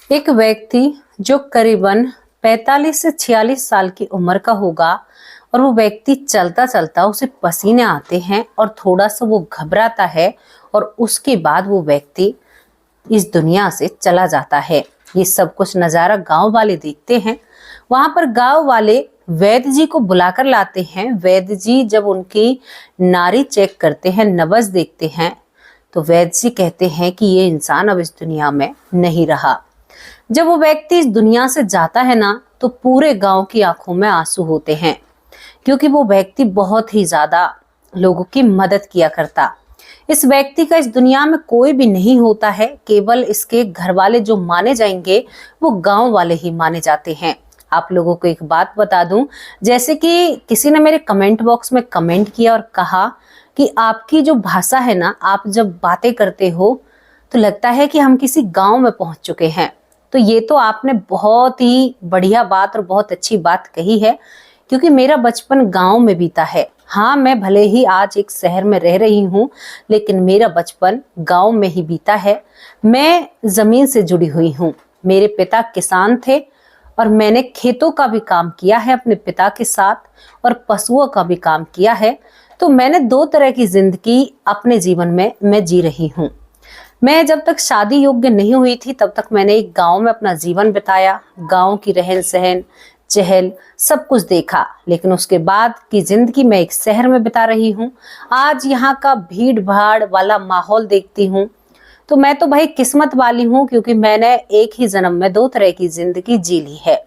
एक व्यक्ति जो करीबन 45 से 46 साल की उम्र का होगा और वो व्यक्ति चलता चलता उसे पसीने आते हैं और थोड़ा सा वो घबराता है और उसके बाद वो व्यक्ति इस दुनिया से चला जाता है। ये सब कुछ नजारा गांव वाले देखते हैं। वहां पर गांव वाले वैद्य जी को बुलाकर लाते हैं। वैद्य जी जब उनकी नाड़ी चेक करते हैं, नब्ज देखते हैं, तो वैद्य जी कहते हैं कि ये इंसान अब इस दुनिया में नहीं रहा। जब वो व्यक्ति इस दुनिया से जाता है ना, तो पूरे गांव की आंखों में आंसू होते हैं, क्योंकि वो व्यक्ति बहुत ही ज्यादा लोगों की मदद किया करता। इस व्यक्ति का इस दुनिया में कोई भी नहीं होता है, केवल इसके घर वाले जो माने जाएंगे वो गांव वाले ही माने जाते हैं। आप लोगों को एक बात बता दूं, जैसे कि किसी ने मेरे कमेंट बॉक्स में कमेंट किया और कहा कि आपकी जो भाषा है ना, आप जब बातें करते हो तो लगता है कि हम किसी गांव में पहुंच चुके हैं। तो ये तो आपने बहुत ही बढ़िया बात और बहुत अच्छी बात कही है, क्योंकि मेरा बचपन गांव में बीता है। हाँ, मैं भले ही आज एक शहर में रह रही हूँ, लेकिन मेरा बचपन गांव में ही बीता है। मैं जमीन से जुड़ी हुई हूँ। मेरे पिता किसान थे और मैंने खेतों का भी काम किया है अपने पिता के साथ और पशुओं का भी काम किया है। तो मैंने दो तरह की जिंदगी अपने जीवन में मैं जी रही हूँ। मैं जब तक शादी योग्य नहीं हुई थी तब तक मैंने एक गांव में अपना जीवन बिताया। गांव की रहन सहन, चहल, सब कुछ देखा। लेकिन उसके बाद की जिंदगी मैं एक शहर में बिता रही हूँ। आज यहाँ का भीड़ भाड़ वाला माहौल देखती हूँ तो मैं तो भाई किस्मत वाली हूँ, क्योंकि मैंने एक ही जन्म में दो तरह की जिंदगी जी ली है।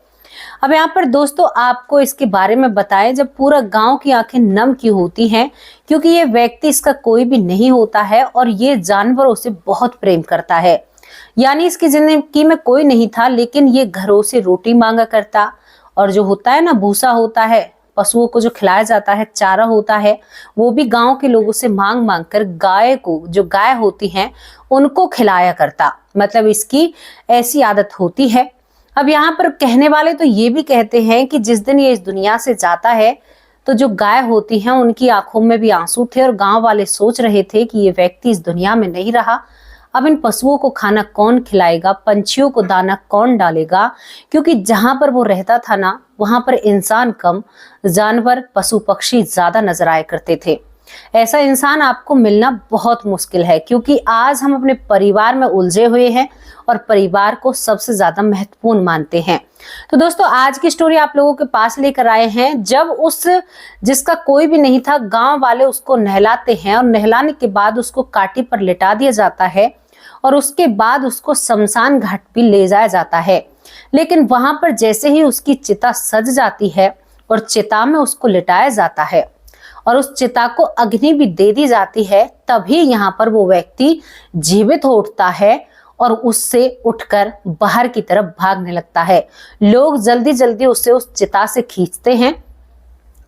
अब यहाँ पर दोस्तों आपको इसके बारे में बताएं जब पूरा गांव की आंखें नम क्यों होती हैं, क्योंकि ये व्यक्ति इसका कोई भी नहीं होता है और ये जानवरों से बहुत प्रेम करता है। यानी इसकी जिंदगी में कोई नहीं था, लेकिन ये घरों से रोटी मांगा करता और जो होता है ना, भूसा होता है, पशुओं को जो खिलाया जाता है, चारा होता है, वो भी गांव के लोगों से मांग मांग कर गाय को, जो गाय होती हैं, उनको खिलाया करता। मतलब इसकी ऐसी आदत होती है। अब यहाँ पर कहने वाले तो ये भी कहते हैं कि जिस दिन ये इस दुनिया से जाता है तो जो गाय होती हैं उनकी आंखों में भी आंसू थे और गांव वाले सोच रहे थे कि ये व्यक्ति इस दुनिया में नहीं रहा। अब इन पशुओं को खाना कौन खिलाएगा, पंछियों को दाना कौन डालेगा, क्योंकि जहां पर वो रहता था ना, वहां पर इंसान कम, जानवर, पशु पक्षी ज्यादा नजर आया करते थे। ऐसा इंसान आपको मिलना बहुत मुश्किल है, क्योंकि आज हम अपने परिवार में उलझे हुए हैं और परिवार को सबसे ज्यादा महत्वपूर्ण मानते हैं। तो दोस्तों आज की स्टोरी आप लोगों के पास लेकर आए हैं। जब उस जिसका कोई भी नहीं था, गांव वाले उसको नहलाते हैं और नहलाने के बाद उसको काटी पर लिटा दिया जाता है और उसके बाद उसको शमशान घाट भी ले जाया जाता है। लेकिन वहां पर जैसे ही उसकी चिता सज जाती है और चिता में उसको लिटाया जाता है और उस चिता को अग्नि भी दे दी जाती है, तभी यहाँ पर वो व्यक्ति जीवित हो उठता है और उससे उठकर बाहर की तरफ भागने लगता है। लोग जल्दी जल्दी उसे उस चिता से खींचते हैं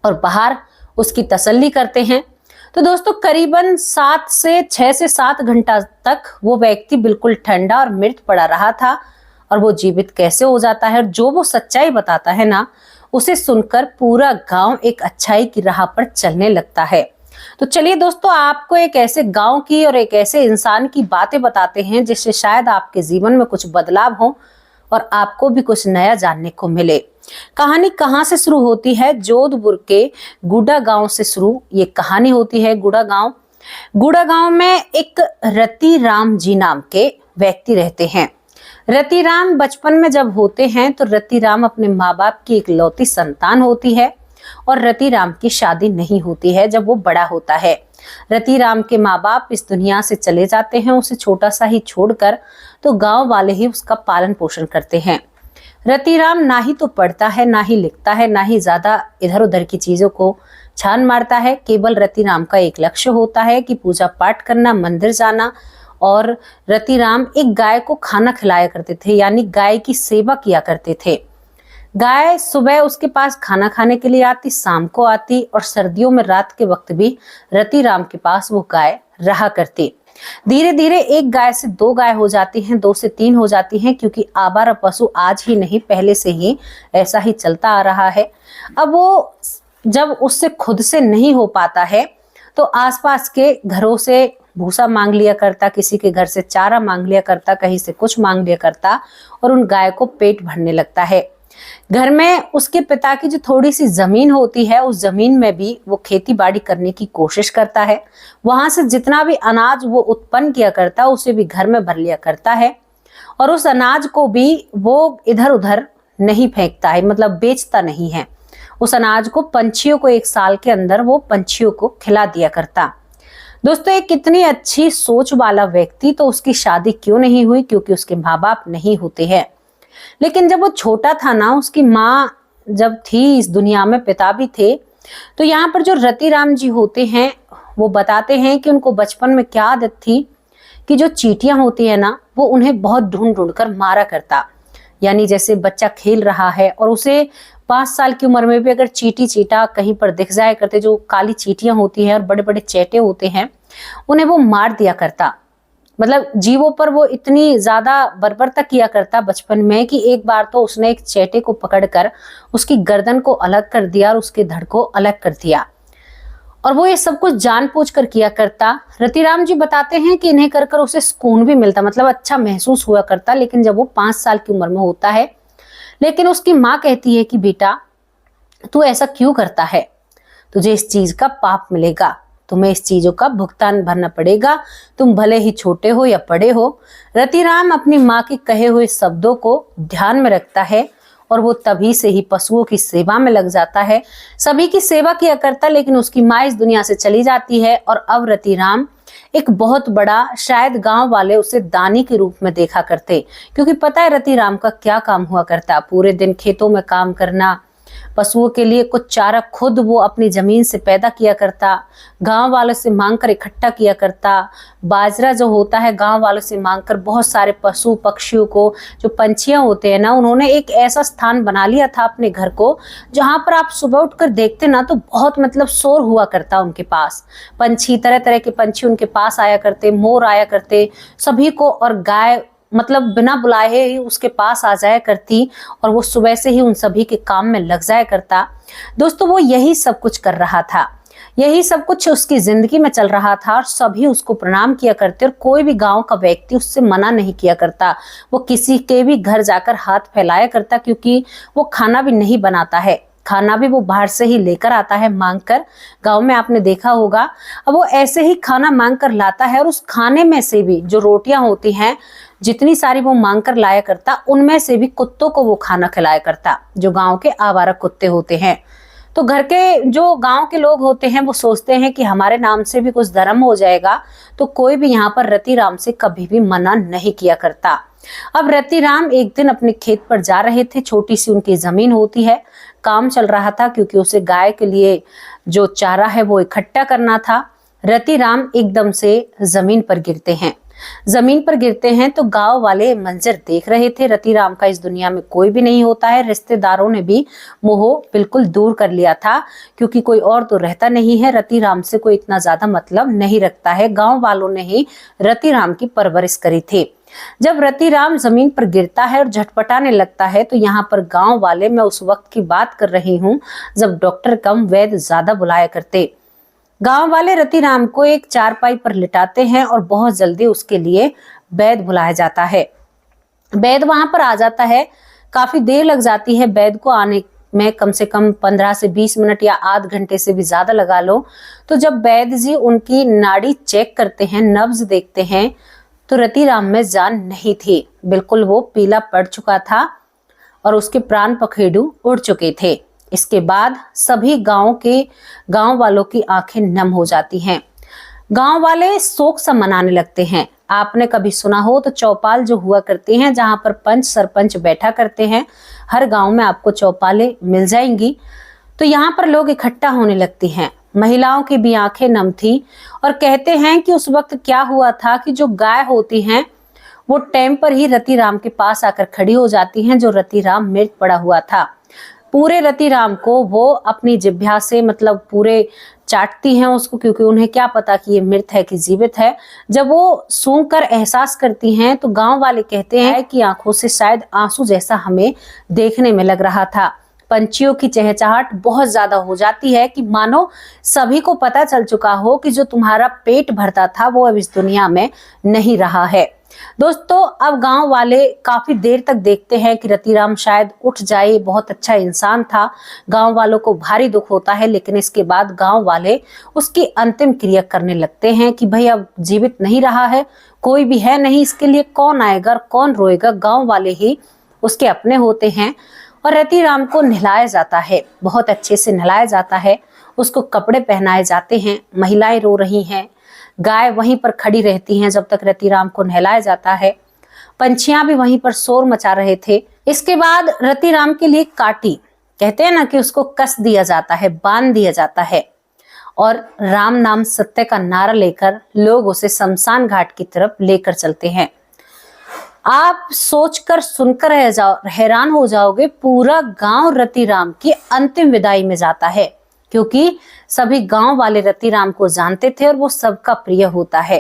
और बाहर उसकी तसल्ली करते हैं। तो दोस्तों करीबन 6 से 7 घंटा तक वो व्यक्ति बिल्कुल ठंडा और मृत पड़ा रहा था और वो जीवित कैसे हो जाता है, और जो वो सच्चाई बताता है ना, उसे सुनकर पूरा गांव एक अच्छाई की राह पर चलने लगता है। तो चलिए दोस्तों आपको एक ऐसे गांव की और एक ऐसे इंसान की बातें बताते हैं जिससे शायद आपके जीवन में कुछ बदलाव हो और आपको भी कुछ नया जानने को मिले। कहानी कहाँ से शुरू होती है? जोधपुर के गुड़ा गांव से शुरू ये कहानी होती है। गुड़ा गांव में एक रति राम जी नाम के व्यक्ति रहते हैं। रति राम बचपन में जब होते हैं तो रति राम अपने माँ बाप की इकलौती संतान होती है और रति राम की शादी नहीं होती है। जब वो बड़ा होता है, रति राम के माँ बाप इस दुनिया से चले जाते हैं, उसे छोटा सा ही छोड़कर, तो गांव वाले ही उसका पालन पोषण करते हैं। रति राम ना ही तो पढ़ता है, ना ही लिखता है, ना ही ज्यादा इधर उधर की चीजों को छान मारता है। केवल रति राम का एक लक्ष्य होता है कि पूजा पाठ करना, मंदिर जाना। और रति राम एक गाय को खाना खिलाया करते थे, यानी गाय की सेवा किया करते थे। गाय सुबह उसके पास खाना खाने के लिए आती, शाम को आती और सर्दियों में रात के वक्त भी रति राम के पास वो गाय रहा करती। धीरे धीरे एक गाय से 2 गाय हो जाती हैं, 2 से 3 हो जाती हैं, क्योंकि आवारा पशु आज ही नहीं, पहले से ही ऐसा ही चलता आ रहा है। अब वो जब उससे खुद से नहीं हो पाता है तो आसपास के घरों से भूसा मांग लिया करता, किसी के घर से चारा मांग लिया करता, कहीं से कुछ मांग लिया करता और उन गाय को पेट भरने लगता है। घर में उसके पिता की जो थोड़ी सी जमीन होती है, उस जमीन में भी वो खेती बाड़ी करने की कोशिश करता है। वहां से जितना भी अनाज वो उत्पन्न किया करता उसे भी घर में भर लिया करता है और उस अनाज को भी वो इधर उधर नहीं फेंकता है, मतलब बेचता नहीं है। उस अनाज को पंछियों को 1 साल के अंदर वो पंछियों को खिला दिया करता। दोस्तों, एक कितनी अच्छी सोच वाला व्यक्ति, तो उसकी शादी क्यों नहीं हुई? क्योंकि उसके माँ बाप नहीं होते हैं। लेकिन जब वो छोटा था ना, उसकी माँ जब थी इस दुनिया में, पिता भी थे, तो यहाँ पर जो रतिराम जी होते हैं वो बताते हैं कि उनको बचपन में क्या आदत थी कि जो चींटियां होती है ना, वो उन्हें बहुत ढूंढ ढूंढ कर मारा करता। यानी जैसे बच्चा खेल रहा है और उसे 5 साल की उम्र में भी अगर चींटी चींटा कहीं पर दिख जाया करते, जो काली चींटियां होती हैं और बड़े बड़े चैटे होते हैं, उन्हें वो मार दिया करता। मतलब जीवों पर वो इतनी ज्यादा बर्बरता किया करता बचपन में कि एक बार तो उसने एक चैटे को पकड़कर उसकी गर्दन को अलग कर दिया और उसके धड़ को अलग कर दिया। और वो ये सब कुछ जानबूझकर किया करता। रतिराम जी बताते हैं कि इन्हें कर कर उसे सुकून भी मिलता, मतलब अच्छा महसूस हुआ करता। लेकिन जब वो 5 साल की उम्र में होता है, लेकिन उसकी माँ कहती है कि बेटा तू ऐसा क्यों करता है, तुझे इस चीज का पाप मिलेगा, तुम्हें इस चीजों का भुगतान भरना पड़ेगा, तुम भले ही छोटे हो या बड़े हो। रतिराम अपनी माँ के कहे हुए शब्दों को ध्यान में रखता है और वो तभी से ही पशुओं की सेवा में लग जाता है, सभी की सेवा किया करता। लेकिन उसकी माँ इस दुनिया से चली जाती है और अब रतिराम एक बहुत बड़ा, शायद गांव वाले उसे दानी के रूप में देखा करते, क्योंकि पता है रतिराम का क्या काम हुआ करता, पूरे दिन खेतों में काम करना, पशुओं के लिए कुछ चारा खुद वो अपनी जमीन से पैदा किया करता, गांव वालों से मांगकर इकट्ठा किया करता। बाजरा जो होता है गांव वालों से मांगकर बहुत सारे पशु पक्षियों को, जो पंछियां होते हैं ना, उन्होंने एक ऐसा स्थान बना लिया था अपने घर को, जहां पर आप सुबह उठकर देखते ना तो बहुत मतलब शोर हुआ करता उनके पास। पंछी, तरह तरह के पंछी उनके पास आया करते, मोर आया करते सभी को, और गाय मतलब बिना बुलाए ही उसके पास आ जाया करती और वो सुबह से ही उन सभी के काम में लग जाया करता। दोस्तों, वो यही सब कुछ कर रहा था, यही सब कुछ उसकी जिंदगी में चल रहा था और सभी उसको प्रणाम किया करते और कोई भी गांव का व्यक्ति उससे मना नहीं किया करता। वो किसी के भी घर जाकर हाथ फैलाया करता, क्योंकि वो खाना भी नहीं बनाता है, खाना भी वो बाहर से ही लेकर आता है मांग कर। गाँव में आपने देखा होगा, अब वो ऐसे ही खाना मांग कर लाता है और उस खाने में से भी जो रोटियां होती हैं, जितनी सारी वो मांग कर लाया करता, उनमें से भी कुत्तों को वो खाना खिलाया करता, जो गांव के आवारा कुत्ते होते हैं। तो घर के जो गांव के लोग होते हैं वो सोचते हैं कि हमारे नाम से भी कुछ धर्म हो जाएगा, तो कोई भी यहाँ पर रतिराम से कभी भी मना नहीं किया करता। अब रतिराम एक दिन अपने खेत पर जा रहे थे, छोटी सी उनकी जमीन होती है, काम चल रहा था क्योंकि उसे गाय के लिए जो चारा है वो इकट्ठा करना था। रतिराम एकदम से जमीन पर गिरते हैं। जमीन पर गिरते हैं तो गांव वाले मंजर देख रहे थे। रतिराम का इस दुनिया में कोई भी नहीं होता है, रिश्तेदारों ने भी मोह बिल्कुल दूर कर लिया था, क्योंकि कोई और तो रहता नहीं है, रतिराम से कोई इतना ज्यादा मतलब नहीं रखता है। गांव वालों ने ही रतिराम की परवरिश करी थी। जब रतिराम जमीन पर गिरता है और झटपटाने लगता है, तो यहाँ पर गांव वाले, मैं उस वक्त की बात कर रही हूँ जब डॉक्टर कम वैद्य ज्यादा बुलाया करते, गांव वाले रतिराम को एक चारपाई पर लिटाते हैं और बहुत जल्दी उसके लिए वैद्य बुलाया जाता है। वैद्य वहां पर आ जाता है, काफी देर लग जाती है वैद्य को आने में, कम से कम 15 से 20 मिनट या आध घंटे से भी ज्यादा लगा लो। तो जब वैद्य जी उनकी नाड़ी चेक करते हैं, नब्ज देखते हैं, तो रतिराम में जान नहीं थी, बिल्कुल वो पीला पड़ चुका था और उसके प्राण पखेरु उड़ चुके थे। इसके बाद सभी गांव वालों की आंखें नम हो जाती हैं। गांव वाले शोक सा मनाने लगते हैं। आपने कभी सुना हो तो चौपाल जो हुआ करती हैं, जहां पर पंच सरपंच बैठा करते हैं, हर गांव में आपको चौपालें मिल जाएंगी। तो यहाँ पर लोग इकट्ठा होने लगती हैं। महिलाओं की भी आंखें नम थी और कहते हैं कि उस वक्त क्या हुआ था कि जो गाय होती हैं वो टाइम पर ही रतिराम के पास आकर खड़ी हो जाती हैं, जो रतिराम मृत पड़ा हुआ था। पूरे रतिराम को वो अपनी जिह्वा से मतलब पूरे चाटती हैं उसको, क्योंकि उन्हें क्या पता कि ये मृत है कि जीवित है। जब वो सूंघकर एहसास करती हैं तो गांव वाले कहते हैं कि आंखों से शायद आंसू जैसा हमें देखने में लग रहा था। पंछियों की चहचहाट बहुत ज्यादा हो जाती है कि मानो सभी को पता चल चुका हो कि जो तुम्हारा पेट भरता था वो अब इस दुनिया में नहीं रहा है। दोस्तों, अब गांव वाले काफी देर तक देखते हैं कि रतिराम शायद उठ जाए, बहुत अच्छा इंसान था। गांव वालों को भारी दुख होता है, लेकिन इसके बाद गांव वाले उसकी अंतिम क्रिया करने लगते हैं कि भाई अब जीवित नहीं रहा है, कोई भी है नहीं, इसके लिए कौन आएगा, कौन रोएगा, गांव वाले ही उसके अपने होते हैं। और रतिराम को नहलाया जाता है, बहुत अच्छे से नहलाया जाता है, उसको कपड़े पहनाए जाते हैं। महिलाएं रो रही हैं, गाय वहीं पर खड़ी रहती हैं जब तक रतिराम को नहलाया जाता है। पंछियां भी वहीं पर शोर मचा रहे थे। इसके बाद रतिराम के लिए काटी, कहते हैं ना कि उसको कस दिया जाता है, बांध दिया जाता है, और राम नाम सत्य का नारा लेकर लोग उसे शमशान घाट की तरफ लेकर चलते हैं। आप सोचकर सुनकर हैरान हो जाओगे, पूरा गांव रतिराम की अंतिम विदाई में जाता है, क्योंकि सभी गांव वाले रतिराम को जानते थे और वो सबका प्रिय होता है।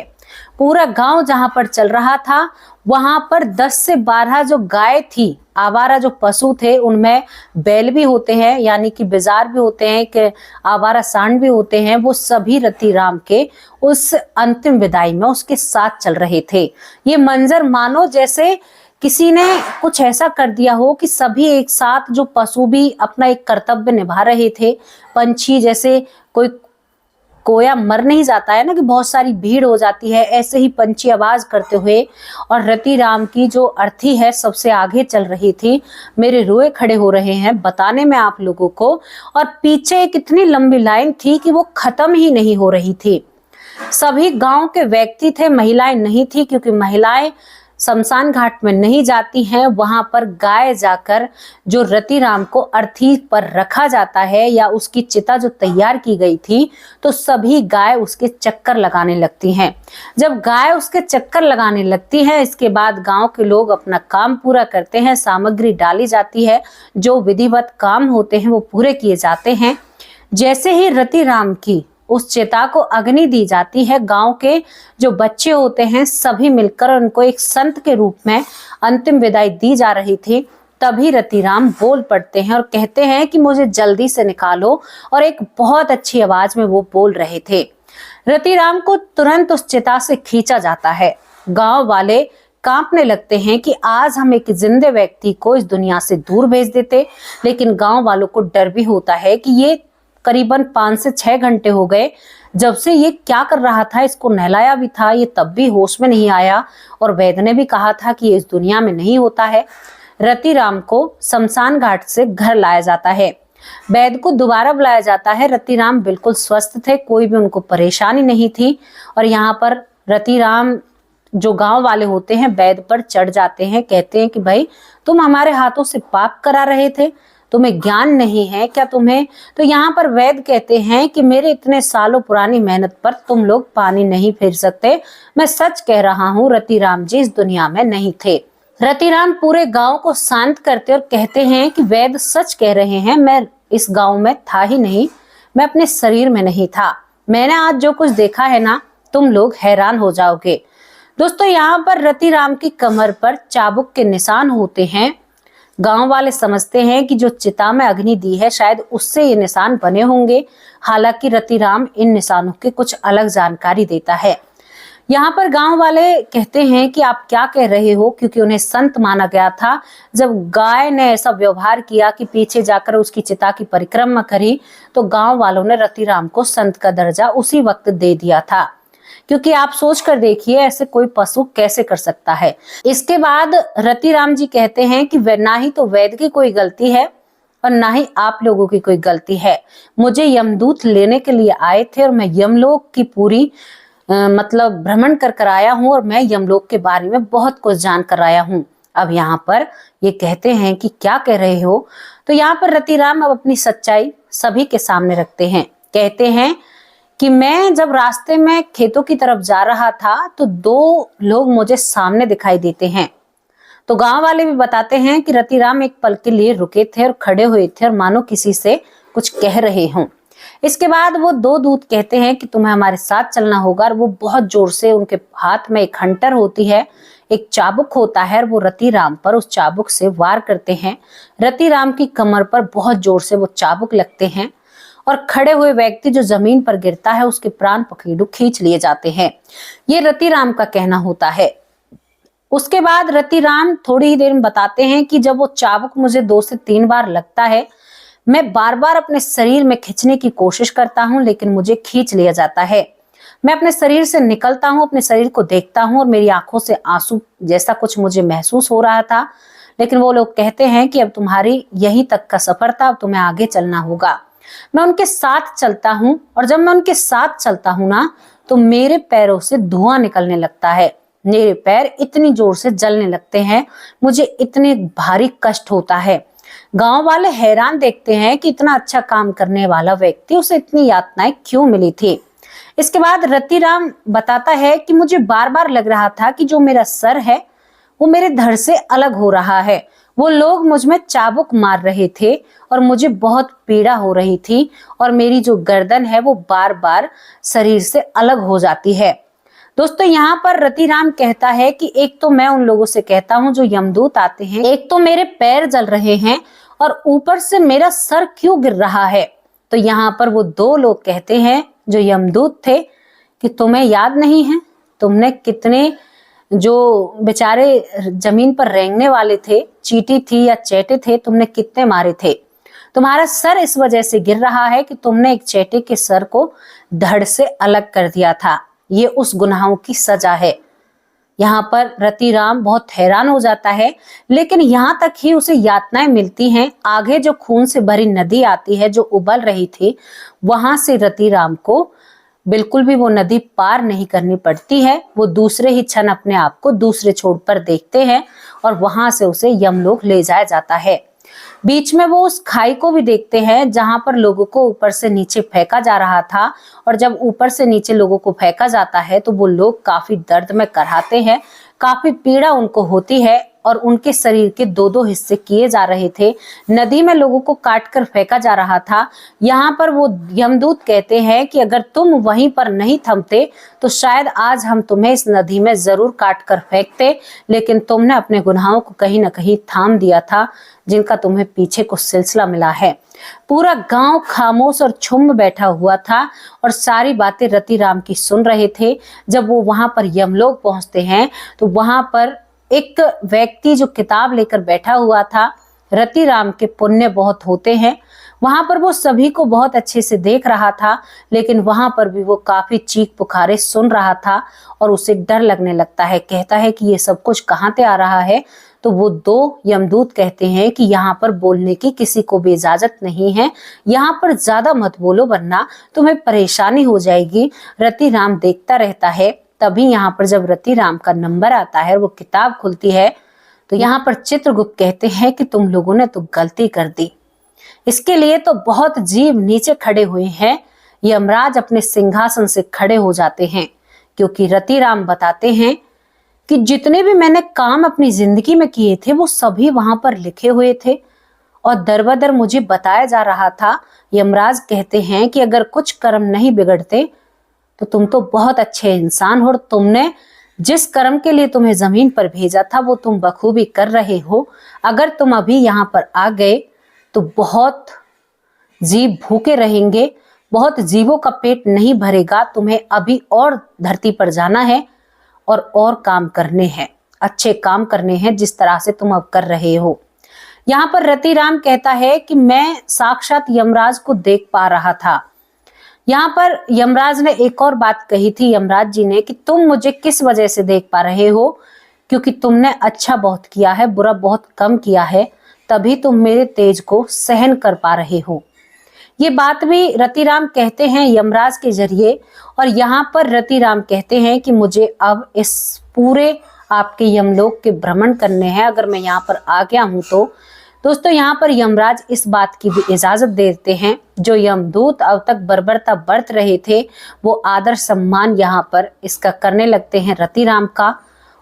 पूरा गांव जहां पर चल रहा था, वहां पर 10 से 12 जो गाय थी, आवारा जो पशु थे, उनमें बैल भी होते हैं, यानी कि बिजार भी होते हैं, कि आवारा सांड भी होते हैं, वो सभी रतिराम के उस अंतिम विदाई में उसके साथ चल रहे थे। ये मंजर मानो जैसे किसी ने कुछ ऐसा कर दिया हो कि सभी एक साथ, जो पशु भी अपना एक कर्तव्य निभा रहे थे, पंछी जैसे कोई कोया मर नहीं जाता है ना कि बहुत सारी भीड़ हो जाती है, ऐसे ही पंछी आवाज करते हुए, और रतिराम की जो अर्थी है सबसे आगे चल रही थी। मेरे रोए खड़े हो रहे हैं बताने में आप लोगों को, और पीछे एक इतनी लंबी लाइन थी कि वो खत्म ही नहीं हो रही थी। सभी गांव के व्यक्ति थे, महिलाएं नहीं थी, क्योंकि महिलाएं शमशान घाट में नहीं जाती हैं। वहां पर गाय जाकर जो रतिराम को अर्थी पर रखा जाता है, या उसकी चिता जो तैयार की गई थी, तो सभी गाय उसके चक्कर लगाने लगती हैं। जब गाय उसके चक्कर लगाने लगती है, इसके बाद गांव के लोग अपना काम पूरा करते हैं, सामग्री डाली जाती है, जो विधिवत काम होते हैं वो पूरे किए जाते हैं। जैसे ही रतिराम की उस चिता को अग्नि दी जाती है, गांव के जो बच्चे होते हैं सभी मिलकर उनको एक संत के रूप में अंतिम विदाई दी जा रही थी। तभी रतिराम बोल पड़ते हैं और कहते हैं कि मुझे जल्दी से निकालो, और एक बहुत अच्छी आवाज में वो बोल रहे थे। रतिराम को तुरंत उस चिता से खींचा जाता है। गांव वाले कांपने लगते हैं कि आज हम एक जिंदे व्यक्ति को इस दुनिया से दूर भेज देते, लेकिन गांव वालों को डर भी होता है कि ये करीबन 5 से 6 घंटे हो गए जब से ये क्या कर रहा था, इसको नहलाया भी था, ये तब भी होश में नहीं आया, और वैद्य ने भी कहा था कि ये इस दुनिया में नहीं होता है। रतिराम को शमशान घाट से घर लाया जाता है, वैद्य को दोबारा बुलाया जाता है। रतिराम बिल्कुल स्वस्थ थे, कोई भी उनको परेशानी नहीं थी, और यहाँ पर रतिराम जो गांव वाले होते हैं वैद्य पर चढ़ जाते हैं, कहते हैं कि भाई तुम हमारे हाथों से पाप करा रहे थे, तुम्हें ज्ञान नहीं है क्या तुम्हें? तो यहाँ पर वैद्य कहते हैं कि मेरे इतने सालों पुरानी मेहनत पर तुम लोग पानी नहीं फेर सकते, मैं सच कह रहा हूँ, रतिराम जी इस दुनिया में नहीं थे। रतिराम पूरे गांव को शांत करते और कहते हैं कि वैद्य सच कह रहे हैं, मैं इस गांव में था ही नहीं, मैं अपने शरीर में नहीं था, मैंने आज जो कुछ देखा है ना, तुम लोग हैरान हो जाओगे। दोस्तों, यहाँ पर रतिराम की कमर पर चाबुक के निशान होते हैं। गांव वाले समझते हैं कि जो चिता में अग्नि दी है शायद उससे ये निशान बने होंगे। हालांकि रतिराम इन निशानों की कुछ अलग जानकारी देता है। यहाँ पर गांव वाले कहते हैं कि आप क्या कह रहे हो, क्योंकि उन्हें संत माना गया था। जब गाय ने ऐसा व्यवहार किया कि पीछे जाकर उसकी चिता की परिक्रमा करी, तो गांव वालों ने रतिराम को संत का दर्जा उसी वक्त दे दिया था। क्योंकि आप सोच कर देखिए, ऐसे कोई पशु कैसे कर सकता है। इसके बाद रतिराम जी कहते हैं कि ना ही तो वैद्य की कोई गलती है और ना ही आप लोगों की कोई गलती है। मुझे यमदूत लेने के लिए आए थे और मैं यमलोक की पूरी मतलब भ्रमण कर आया हूँ, और मैं यमलोक के बारे में बहुत कुछ जान कर आया हूँ। अब यहाँ पर ये कहते हैं कि क्या कह रहे हो, तो यहाँ पर रतिराम अब अपनी सच्चाई सभी के सामने रखते हैं। कहते हैं कि मैं जब रास्ते में खेतों की तरफ जा रहा था तो 2 लोग मुझे सामने दिखाई देते हैं। तो गांव वाले भी बताते हैं कि रतिराम एक पल के लिए रुके थे और खड़े हुए थे और मानो किसी से कुछ कह रहे हों। इसके बाद वो 2 दूत कहते हैं कि तुम्हें हमारे साथ चलना होगा, और वो बहुत जोर से, उनके हाथ में एक हंटर होती है, एक चाबुक होता है और वो रतिराम पर उस चाबुक से वार करते हैं। रतिराम की कमर पर बहुत जोर से वो चाबुक लगते हैं और खड़े हुए व्यक्ति जो जमीन पर गिरता है उसके प्राण पखेरु खींच लिए जाते हैं। ये रतिराम का कहना होता है। उसके बाद रतिराम थोड़ी ही देर में बताते हैं कि जब वो चाबुक मुझे 2 से 3 बार लगता है, मैं बार बार अपने शरीर में खींचने की कोशिश करता हूं, लेकिन मुझे खींच लिया जाता है। मैं अपने शरीर से निकलता हूं, अपने शरीर को देखता हूं और मेरी आंखों से आंसू जैसा कुछ मुझे महसूस हो रहा था। लेकिन वो लोग कहते हैं कि अब तुम्हारी यहीं तक का सफर था, अब तुम्हें आगे चलना होगा। मैं उनके साथ चलता हूं और जब मैं उनके साथ चलता हूं ना, तो मेरे पैरों से धुआं निकलने लगता है। मेरे पैर इतनी जोर से जलने लगते हैं, मुझे इतने भारी कष्ट होता है। गांव वाले हैरान देखते हैं कि इतना अच्छा काम करने वाला व्यक्ति, उसे इतनी यातनाएं क्यों मिली थी। इसके बाद रतिराम बताता है कि मुझे बार बार लग रहा था कि जो मेरा सर है वो मेरे धड़ से अलग हो रहा है। वो लोग मुझ में चाबुक मार रहे थे और मुझे बहुत पीड़ा हो रही थी और मेरी जो गर्दन है वो बार बार शरीर से अलग हो जाती है। दोस्तों, यहाँ पर रतिराम कहता है कि एक तो मैं उन लोगों से कहता हूँ जो यमदूत आते हैं, एक तो मेरे पैर जल रहे हैं और ऊपर से मेरा सर क्यों गिर रहा है। तो यहाँ पर वो 2 लोग कहते हैं जो यमदूत थे कि तुम्हें याद नहीं है, तुमने कितने जो बेचारे जमीन पर रेंगने वाले थे, चींटी थी या चैटे थे, तुमने कितने मारे थे। तुम्हारा सर इस वजह से गिर रहा है कि तुमने एक चैटे के सर को धड़ से अलग कर दिया था। ये उस गुनाहों की सजा है। यहाँ पर रतिराम बहुत हैरान हो जाता है, लेकिन यहाँ तक ही उसे यातनाएं मिलती हैं। आगे जो खून से भरी नदी आती है जो उबल रही थी, वहां से रतिराम को बिल्कुल भी वो नदी पार नहीं करनी पड़ती है। वो दूसरे ही क्षण अपने आप को दूसरे छोर पर देखते हैं और वहां से उसे यमलोक ले जाया जाता है। बीच में वो उस खाई को भी देखते हैं जहां पर लोगों को ऊपर से नीचे फेंका जा रहा था, और जब ऊपर से नीचे लोगों को फेंका जाता है तो वो लोग काफी दर्द में कराहते हैं, काफी पीड़ा उनको होती है और उनके शरीर के 2-2 हिस्से किए जा रहे थे। नदी में लोगों को काटकर फेंका जा रहा था। यहाँ पर वो यमदूत कहते हैं कि अगर तुम वहीं पर नहीं थमते तो शायद आज हम तुम्हें इस नदी में जरूर काट कर फेंकते, लेकिन तुमने अपने गुनाहों को कहीं ना कहीं थाम दिया था, जिनका तुम्हें पीछे को सिलसिला मिला है। पूरा गांव खामोश और छुम बैठा हुआ था और सारी बातें रतिराम की सुन रहे थे। जब वो वहां पर यमलोक पहुंचते हैं तो वहां पर एक व्यक्ति जो किताब लेकर बैठा हुआ था, रतिराम के पुण्य बहुत होते हैं, वहां पर वो सभी को बहुत अच्छे से देख रहा था, लेकिन वहां पर भी वो काफी चीख पुकारे सुन रहा था और उसे डर लगने लगता है। कहता है कि ये सब कुछ कहाँ से आ रहा है। तो वो 2 यमदूत कहते हैं कि यहाँ पर बोलने की किसी को भी इजाजत नहीं है, यहाँ पर ज्यादा मत बोलो वरना तुम्हें परेशानी हो जाएगी। रतिराम देखता रहता है। तभी यहाँ पर जब रतिराम का नंबर आता है, वो किताब खुलती है, तो यहाँ पर चित्रगुप्त कहते हैं कि तुम लोगों ने तो गलती कर दी, इसके लिए तो बहुत जीव नीचे खड़े हुए हैं। यमराज अपने सिंहासन से खड़े हो जाते हैं, क्योंकि रतिराम बताते हैं कि जितने भी मैंने काम अपनी जिंदगी में किए थे वो सभी वहां पर लिखे हुए थे और दर बदर मुझे बताया जा रहा था। यमराज कहते हैं कि अगर कुछ कर्म नहीं बिगड़ते तो तुम तो बहुत अच्छे इंसान हो, और तुमने जिस कर्म के लिए तुम्हें जमीन पर भेजा था वो तुम बखूबी कर रहे हो। अगर तुम अभी यहाँ पर आ गए तो बहुत जीव भूखे रहेंगे, बहुत जीवों का पेट नहीं भरेगा। तुम्हें अभी और धरती पर जाना है और काम करने हैं, अच्छे काम करने हैं जिस तरह से तुम अब कर रहे हो। यहाँ पर रतिराम कहता है कि मैं साक्षात यमराज को देख पा रहा था। यहाँ पर यमराज ने एक और बात कही थी, यमराज जी ने, कि तुम मुझे किस वजह से देख पा रहे हो, क्योंकि तुमने अच्छा बहुत किया है, बुरा बहुत कम किया है, तभी तुम मेरे तेज को सहन कर पा रहे हो। ये बात भी रतिराम कहते हैं यमराज के जरिए। और यहाँ पर रतिराम कहते हैं कि मुझे अब इस पूरे आपके यमलोक के भ्रमण करने हैं, अगर मैं यहाँ पर आ गया हूँ तो। दोस्तों, यहाँ पर यमराज इस बात की भी इजाजत देते हैं। जो यमदूत अब तक बर्बरता बरत रहे थे वो आदर सम्मान यहाँ पर इसका करने लगते हैं रतिराम का,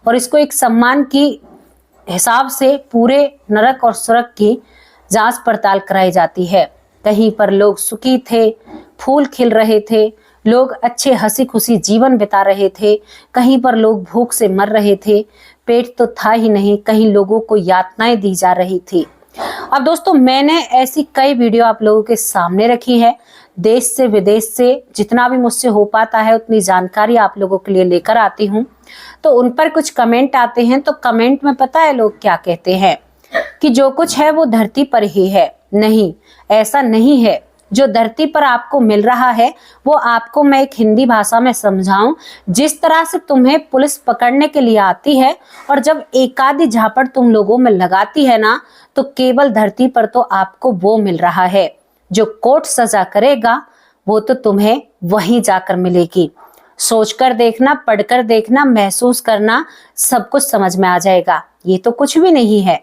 और इसको एक सम्मान की हिसाब से पूरे नरक और स्वर्ग की जांच पड़ताल कराई जाती है। कहीं पर लोग सुखी थे, फूल खिल रहे थे, लोग अच्छे हंसी खुशी जीवन बिता रहे थे, कहीं पर लोग भूख से मर रहे थे, पेट तो था ही नहीं, कहीं लोगों को यातनाएं दी जा रही थी। अब दोस्तों, मैंने ऐसी कई वीडियो आप लोगों के सामने रखी है। देश से विदेश से जितना भी मुझसे हो पाता है उतनी जानकारी आप लोगों के लिए लेकर आती हूँ। तो उन पर कुछ कमेंट आते हैं, तो कमेंट में पता है लोग क्या कहते हैं कि जो कुछ है वो धरती पर ही है। नहीं, ऐसा नहीं है। जो धरती पर आपको मिल रहा है वो आपको मैं एक हिंदी भाषा में समझाऊं। जिस तरह से तुम्हें पुलिस पकड़ने के लिए आती है और जब एक आधी झापड़ तुम लोगों में लगाती है ना, तो केवल धरती पर तो आपको वो मिल रहा है। जो कोर्ट सजा करेगा वो तो तुम्हें वहीं जाकर मिलेगी। सोचकर देखना, पढ़कर देखना, महसूस करना, सब कुछ समझ में आ जाएगा। ये तो कुछ भी नहीं है।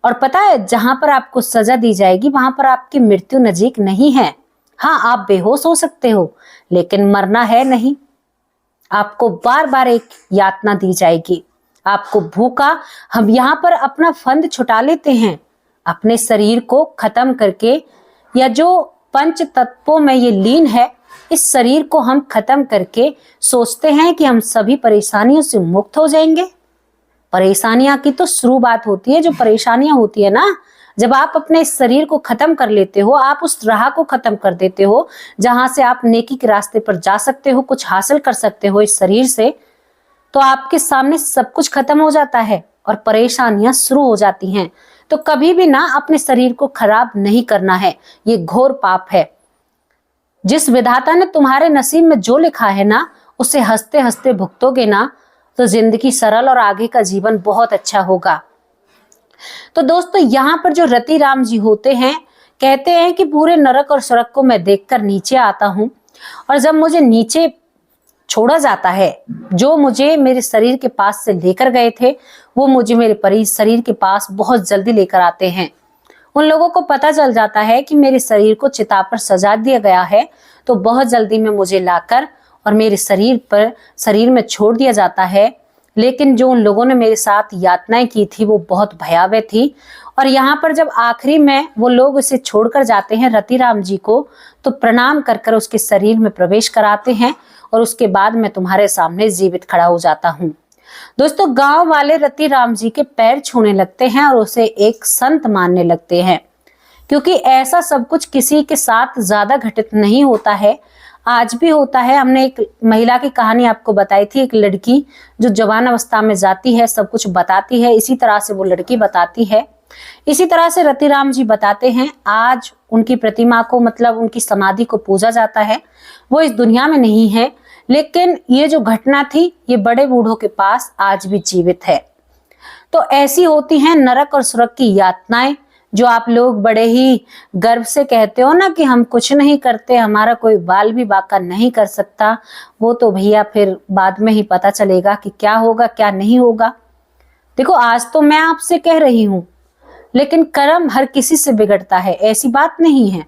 और पता है, जहां पर आपको सजा दी जाएगी वहां पर आपकी मृत्यु नजीक नहीं है। हाँ, आप बेहोश हो सकते हो लेकिन मरना है नहीं। आपको बार बार एक यातना दी जाएगी। आपको भूखा, हम यहाँ पर अपना फंद छुटा लेते हैं अपने शरीर को खत्म करके, या जो पंच तत्वों में ये लीन है, इस शरीर को हम खत्म करके सोचते हैं कि हम सभी परेशानियों से मुक्त हो जाएंगे। परेशानियां की तो शुरू बात होती है। जो परेशानियां होती है ना, जब आप अपने शरीर को खत्म कर लेते हो, आप उस राह को खत्म कर देते हो जहां से आप नेकी के रास्ते पर जा सकते हो, कुछ हासिल कर सकते हो इस शरीर से, तो आपके सामने सब कुछ खत्म हो जाता है और परेशानियां शुरू हो जाती हैं। तो कभी भी ना अपने शरीर को खराब नहीं करना है, ये घोर पाप है। जिस विधाता ने तुम्हारे नसीब में जो लिखा है ना, उसे हंसते हंसते भुगतोगे ना, तो जिंदगी सरल और आगे का जीवन बहुत अच्छा होगा। तो दोस्तों, यहाँ पर जो रति राम जी होते हैं, कहते हैं कि पूरे नरक और स्वर्ग को मैं देखकर नीचे आता हूँ, और जब मुझे नीचे छोड़ा जाता है, जो मुझे मेरे शरीर के पास से लेकर गए थे, वो मुझे मेरे शरीर के पास बहुत जल्दी लेकर आते हैं। उन लोगों को पता चल जाता है कि मेरे शरीर को चिता पर सजा दिया गया है, तो बहुत जल्दी में मुझे लाकर और मेरे शरीर में छोड़ दिया जाता है। लेकिन जो उन लोगों ने मेरे साथ यातनाएं की थी वो बहुत भयावह थी। और यहाँ पर जब आखिरी में वो लोग उसे छोड़कर जाते हैं रति राम जी को, तो प्रणाम कर कर उसके शरीर में प्रवेश कराते हैं और उसके बाद मैं तुम्हारे सामने जीवित खड़ा हो जाता हूँ। दोस्तों, गांव वाले रति राम जी के पैर छूने लगते हैं और उसे एक संत मानने लगते हैं, क्योंकि ऐसा सब कुछ किसी के साथ ज्यादा घटित नहीं होता है, आज भी होता है। हमने एक महिला की कहानी आपको बताई थी, एक लड़की जो जवान अवस्था में जाती है, सब कुछ बताती है, इसी तरह से वो लड़की बताती है। इसी तरह से रति राम जी बताते हैं। आज उनकी प्रतिमा को, मतलब उनकी समाधि को पूजा जाता है। वो इस दुनिया में नहीं है, लेकिन ये जो घटना थी ये बड़े बूढ़ों के पास आज भी जीवित है। तो ऐसी होती हैं नरक और स्वर्ग की यातनाएं, जो आप लोग बड़े ही गर्व से कहते हो ना कि हम कुछ नहीं करते, हमारा कोई बाल भी बाका नहीं कर सकता। वो तो भैया फिर बाद में ही पता चलेगा कि क्या होगा क्या नहीं होगा। देखो, आज तो मैं आपसे कह रही हूँ, लेकिन कर्म हर किसी से बिगड़ता है, ऐसी बात नहीं है।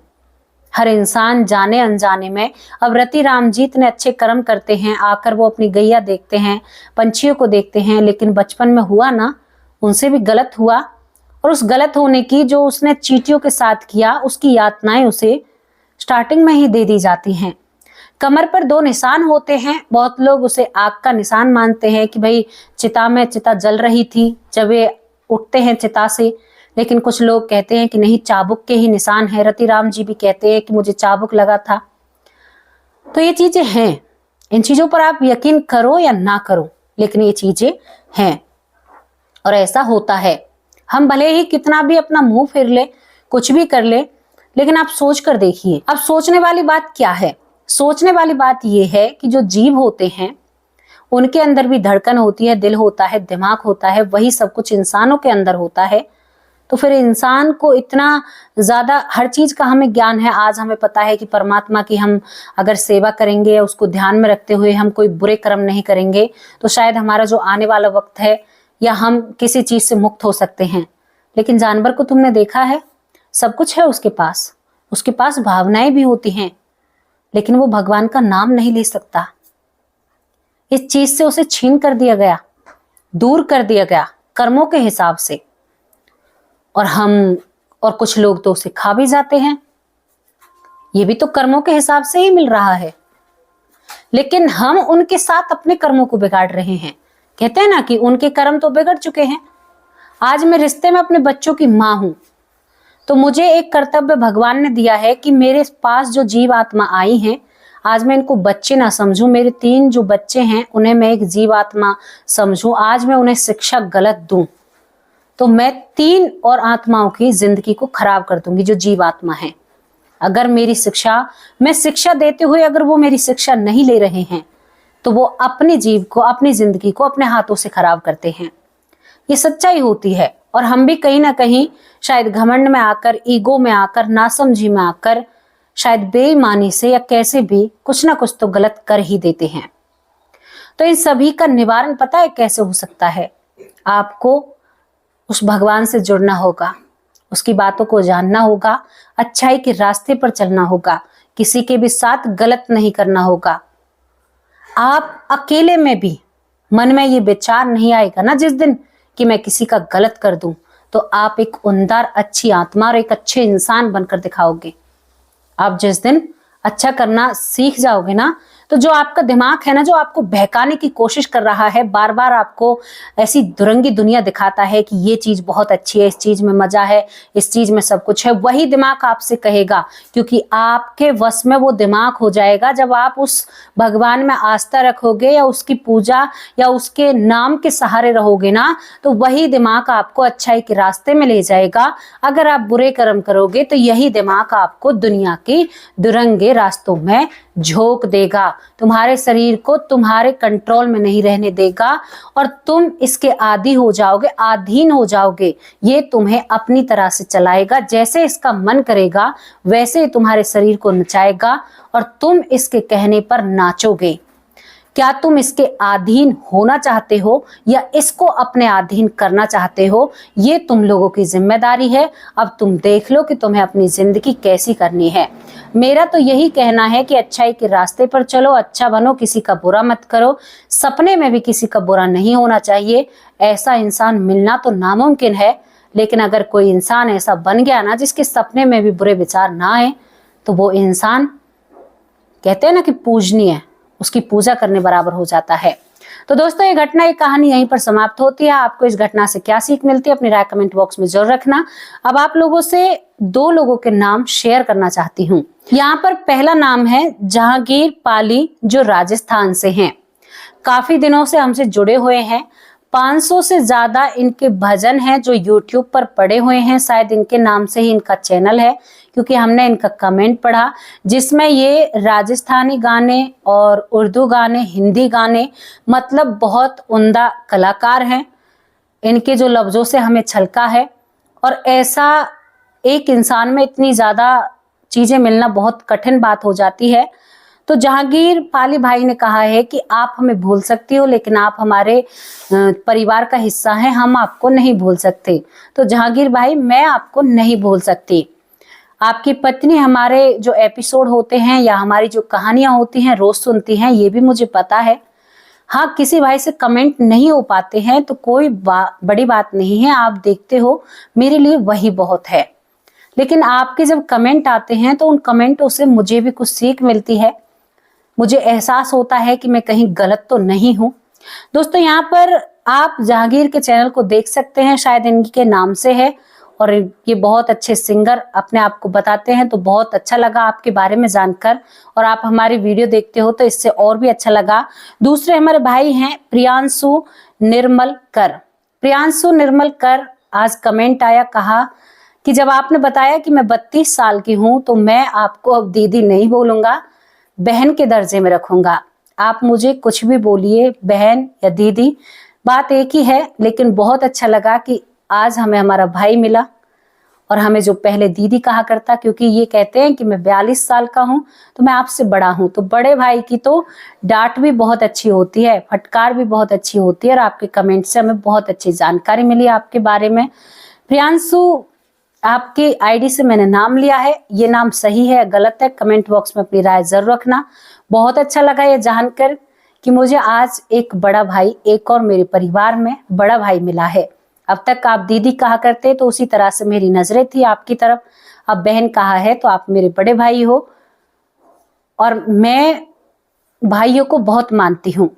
हर इंसान जाने अनजाने में, अब रति राम जी इतने अच्छे कर्म करते हैं, आकर वो अपनी गैया देखते हैं, पंछियों को देखते हैं, लेकिन बचपन में हुआ ना, उनसे भी गलत हुआ। और उस गलत होने की, जो उसने चींटियों के साथ किया, उसकी यातनाएं उसे स्टार्टिंग में ही दे दी जाती हैं। कमर पर 2 निशान होते हैं। बहुत लोग उसे आग का निशान मानते हैं कि भाई चिता जल रही थी जब वे उठते हैं चिता से, लेकिन कुछ लोग कहते हैं कि नहीं, चाबुक के ही निशान है। रति राम जी भी कहते हैं कि मुझे चाबुक लगा था। तो ये चीजें हैं, इन चीजों पर आप यकीन करो या ना करो, लेकिन ये चीजें हैं और ऐसा होता है। हम भले ही कितना भी अपना मुंह फेर ले, कुछ भी कर ले, लेकिन आप सोच कर देखिए। अब सोचने वाली बात क्या है? सोचने वाली बात यह है कि जो जीव होते हैं उनके अंदर भी धड़कन होती है, दिल होता है, दिमाग होता है, वही सब कुछ इंसानों के अंदर होता है। तो फिर इंसान को इतना ज्यादा हर चीज का हमें ज्ञान है। आज हमें पता है कि परमात्मा की हम अगर सेवा करेंगे या उसको ध्यान में रखते हुए हम कोई बुरे कर्म नहीं करेंगे, तो शायद हमारा जो आने वाला वक्त है या हम किसी चीज से मुक्त हो सकते हैं। लेकिन जानवर को तुमने देखा है, सब कुछ है उसके पास भावनाएं भी होती हैं, लेकिन वो भगवान का नाम नहीं ले सकता। इस चीज से उसे छीन कर दिया गया, दूर कर दिया गया कर्मों के हिसाब से। और हम और कुछ लोग तो उसे खा भी जाते हैं, ये भी तो कर्मों के हिसाब से ही मिल रहा है। लेकिन हम उनके साथ अपने कर्मों को बिगाड़ रहे हैं। कहते हैं ना कि उनके कर्म तो बिगड़ चुके हैं। आज मैं रिश्ते में अपने बच्चों की माँ हूं, तो मुझे एक कर्तव्य भगवान ने दिया है कि मेरे पास जो जीव आत्मा आई हैं, आज मैं इनको बच्चे ना समझूं। मेरे 3 जो बच्चे हैं उन्हें मैं एक जीव आत्मा समझूं। आज मैं उन्हें शिक्षा गलत दूं तो मैं 3 और आत्माओं की जिंदगी को खराब कर दूंगी, जो जीव आत्मा है। अगर मेरी शिक्षा, मैं शिक्षा देते हुए अगर वो मेरी शिक्षा नहीं ले रहे हैं, तो वो अपने जीव को, अपनी जिंदगी को अपने हाथों से खराब करते हैं। ये सच्चाई होती है। और हम भी कहीं ना कहीं शायद घमंड में आकर, ईगो में आकर, नासमझी में आकर, शायद बेईमानी से या कैसे भी कुछ ना कुछ तो गलत कर ही देते हैं। तो इन सभी का निवारण पता है कैसे हो सकता है? आपको उस भगवान से जुड़ना होगा, उसकी बातों को जानना होगा, अच्छाई के रास्ते पर चलना होगा, किसी के भी साथ गलत नहीं करना होगा। आप अकेले में भी मन में ये विचार नहीं आएगा ना जिस दिन कि मैं किसी का गलत कर दूं, तो आप एक उम्दार अच्छी आत्मा और एक अच्छे इंसान बनकर दिखाओगे। आप जिस दिन अच्छा करना सीख जाओगे ना, तो जो आपका दिमाग है ना, जो आपको बहकाने की कोशिश कर रहा है, बार बार आपको ऐसी दुरंगी दुनिया दिखाता है कि ये चीज बहुत अच्छी है, इस चीज में मजा है, इस चीज में सब कुछ है, वही दिमाग आपसे कहेगा, क्योंकि आपके वश में वो दिमाग हो जाएगा जब आप उस भगवान में आस्था रखोगे या उसकी पूजा या उसके नाम के सहारे रहोगे ना, तो वही दिमाग आपको अच्छाई के रास्ते में ले जाएगा। अगर आप बुरे कर्म करोगे तो यही दिमाग आपको दुनिया की दुरंगे रास्तों में झोंक देगा, तुम्हारे शरीर को तुम्हारे कंट्रोल में नहीं रहने देगा और तुम इसके आदी हो जाओगे, अधीन हो जाओगे। ये तुम्हें अपनी तरह से चलाएगा, जैसे इसका मन करेगा वैसे तुम्हारे शरीर को नचाएगा और तुम इसके कहने पर नाचोगे। क्या तुम इसके अधीन होना चाहते हो या इसको अपने अधीन करना चाहते हो? ये तुम लोगों की जिम्मेदारी है। अब तुम देख लो कि तुम्हें अपनी जिंदगी कैसी करनी है। मेरा तो यही कहना है कि अच्छाई के रास्ते पर चलो, अच्छा बनो, किसी का बुरा मत करो। सपने में भी किसी का बुरा नहीं होना चाहिए। ऐसा इंसान मिलना तो नामुमकिन है, लेकिन अगर कोई इंसान ऐसा बन गया ना जिसके सपने में भी बुरे विचार ना आए, तो वो इंसान कहते हैं ना कि पूजनीय है, उसकी पूजा करने बराबर हो जाता है। तो दोस्तों, ये घटना, ये कहानी यहीं पर समाप्त होती है। आपको इस घटना से क्या सीख मिलती है, अपनी राय कमेंट बॉक्स में जरूर रखना। अब आप लोगों से 2 लोगों के नाम शेयर करना चाहती हूँ। यहाँ पर पहला नाम है जहांगीर पाली, जो राजस्थान से हैं। काफी दिनों से हमसे जुड़े हुए हैं। 500 से ज्यादा इनके भजन हैं जो यूट्यूब पर पड़े हुए हैं। शायद इनके नाम से ही इनका चैनल है, क्योंकि हमने इनका कमेंट पढ़ा जिसमें ये राजस्थानी गाने और उर्दू गाने, हिंदी गाने, मतलब बहुत उम्दा कलाकार हैं। इनके जो लफ्जों से हमें छलका है, और ऐसा एक इंसान में इतनी ज्यादा चीजें मिलना बहुत कठिन बात हो जाती है। तो जहांगीर पाली भाई ने कहा है कि आप हमें भूल सकती हो, लेकिन आप हमारे परिवार का हिस्सा हैं, हम आपको नहीं भूल सकते। तो जहांगीर भाई, मैं आपको नहीं भूल सकती। आपकी पत्नी हमारे जो एपिसोड होते हैं या हमारी जो कहानियां होती हैं रोज सुनती हैं, ये भी मुझे पता है। हाँ, किसी भाई से कमेंट नहीं हो पाते हैं तो कोई बड़ी बात नहीं है, आप देखते हो, मेरे लिए वही बहुत है। लेकिन आपके जब कमेंट आते हैं तो उन कमेंटों से मुझे भी कुछ सीख मिलती है, मुझे एहसास होता है कि मैं कहीं गलत तो नहीं हूं। दोस्तों, यहाँ पर आप जहांगीर के चैनल को देख सकते हैं, शायद इनके नाम से है, और ये बहुत अच्छे सिंगर अपने आप को बताते हैं। तो बहुत अच्छा लगा आपके बारे में जानकर, और आप हमारी वीडियो देखते हो तो इससे और भी अच्छा लगा। दूसरे हमारे भाई हैं प्रियांशु निर्मल कर। प्रियांशु निर्मल कर, आज कमेंट आया, कहा कि जब आपने बताया कि मैं 32 साल की हूं तो मैं आपको अब दीदी नहीं बोलूंगा, बहन के दर्जे में रखूंगा। आप मुझे कुछ भी बोलिए, बहन या दीदी, बात एक ही है। लेकिन बहुत अच्छा लगा कि आज हमें हमारा भाई मिला, और हमें जो पहले दीदी कहा करता, क्योंकि ये कहते हैं कि मैं 42 साल का हूं तो मैं आपसे बड़ा हूं। तो बड़े भाई की तो डांट भी बहुत अच्छी होती है, फटकार भी बहुत अच्छी होती है, और आपके कमेंट से हमें बहुत अच्छी जानकारी मिली आपके बारे में। प्रियांशु, आपके आईडी से मैंने नाम लिया है, ये नाम सही है गलत है, कमेंट बॉक्स में अपनी राय जरूर रखना। बहुत अच्छा लगा ये जानकर कि मुझे आज एक बड़ा भाई, एक और मेरे परिवार में बड़ा भाई मिला है। अब तक आप दीदी कहा करते तो उसी तरह से मेरी नजरें थी आपकी तरफ, अब बहन कहा है तो आप मेरे बड़े भाई हो, और मैं भाइयों को बहुत मानती हूँ।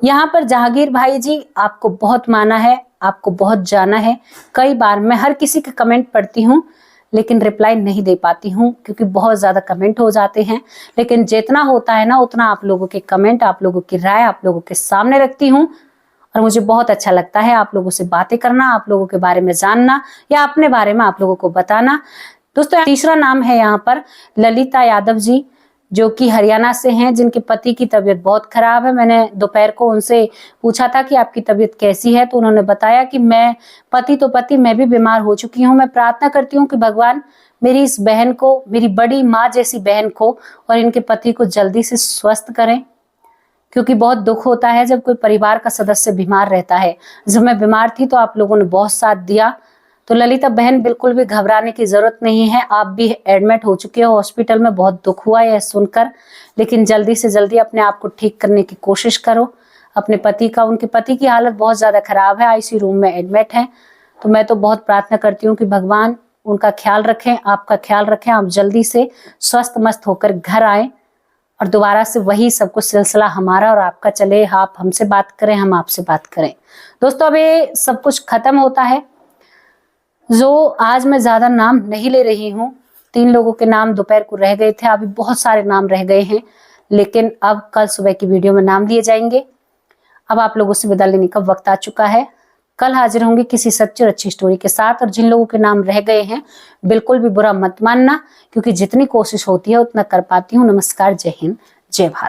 यहाँ पर जहांगीर भाई जी, आपको बहुत माना है, आपको बहुत जाना है। कई बार मैं हर किसी के कमेंट पढ़ती हूँ लेकिन रिप्लाई नहीं दे पाती हूँ क्योंकि बहुत ज्यादा कमेंट हो जाते हैं, लेकिन जितना होता है ना उतना आप लोगों के कमेंट, आप लोगों की राय आप लोगों के सामने रखती हूँ और मुझे बहुत अच्छा लगता है आप लोगों से बातें करना, आप लोगों के बारे में जानना या अपने बारे में आप लोगों को बताना। दोस्तों तीसरा नाम है यहाँ पर ललिता यादव जी, जो कि हरियाणा से हैं, जिनके पति की तबीयत बहुत खराब है। मैंने दोपहर को उनसे पूछा था कि आपकी तबीयत कैसी है, तो उन्होंने बताया कि मैं भी बीमार हो चुकी हूँ। मैं प्रार्थना करती हूँ कि भगवान मेरी इस बहन को, मेरी बड़ी माँ जैसी बहन को और इनके पति को जल्दी से स्वस्थ करें, क्योंकि बहुत दुख होता है जब कोई परिवार का सदस्य बीमार रहता है। जब मैं बीमार थी तो आप लोगों ने बहुत साथ दिया। तो ललिता बहन, बिल्कुल भी घबराने की जरूरत नहीं है। आप भी एडमिट हो चुके हो हॉस्पिटल में, बहुत दुख हुआ यह सुनकर, लेकिन जल्दी से जल्दी अपने आप को ठीक करने की कोशिश करो। अपने उनके पति की हालत बहुत ज्यादा खराब है, आईसीयू रूम में एडमिट है। तो मैं तो बहुत प्रार्थना करती हूँ कि भगवान उनका ख्याल रखें, आपका ख्याल रखें, आप जल्दी से स्वस्थ मस्त होकर घर आए और दोबारा से वही सब कुछ सिलसिला हमारा और आपका चले। आप हमसे बात करें, हम आपसे बात करें। दोस्तों अब ये सब कुछ खत्म होता है। जो आज मैं ज्यादा नाम नहीं ले रही हूँ, 3 लोगों के नाम दोपहर को रह गए थे, अभी बहुत सारे नाम रह गए हैं, लेकिन अब कल सुबह की वीडियो में नाम लिए जाएंगे। अब आप लोगों से विदा लेने का वक्त आ चुका है। कल हाजिर होंगे किसी सच्ची और अच्छी स्टोरी के साथ। और जिन लोगों के नाम रह गए हैं बिल्कुल भी बुरा मत मानना, क्योंकि जितनी कोशिश होती है उतना कर पाती हूँ। नमस्कार, जय हिंद, जय भारत।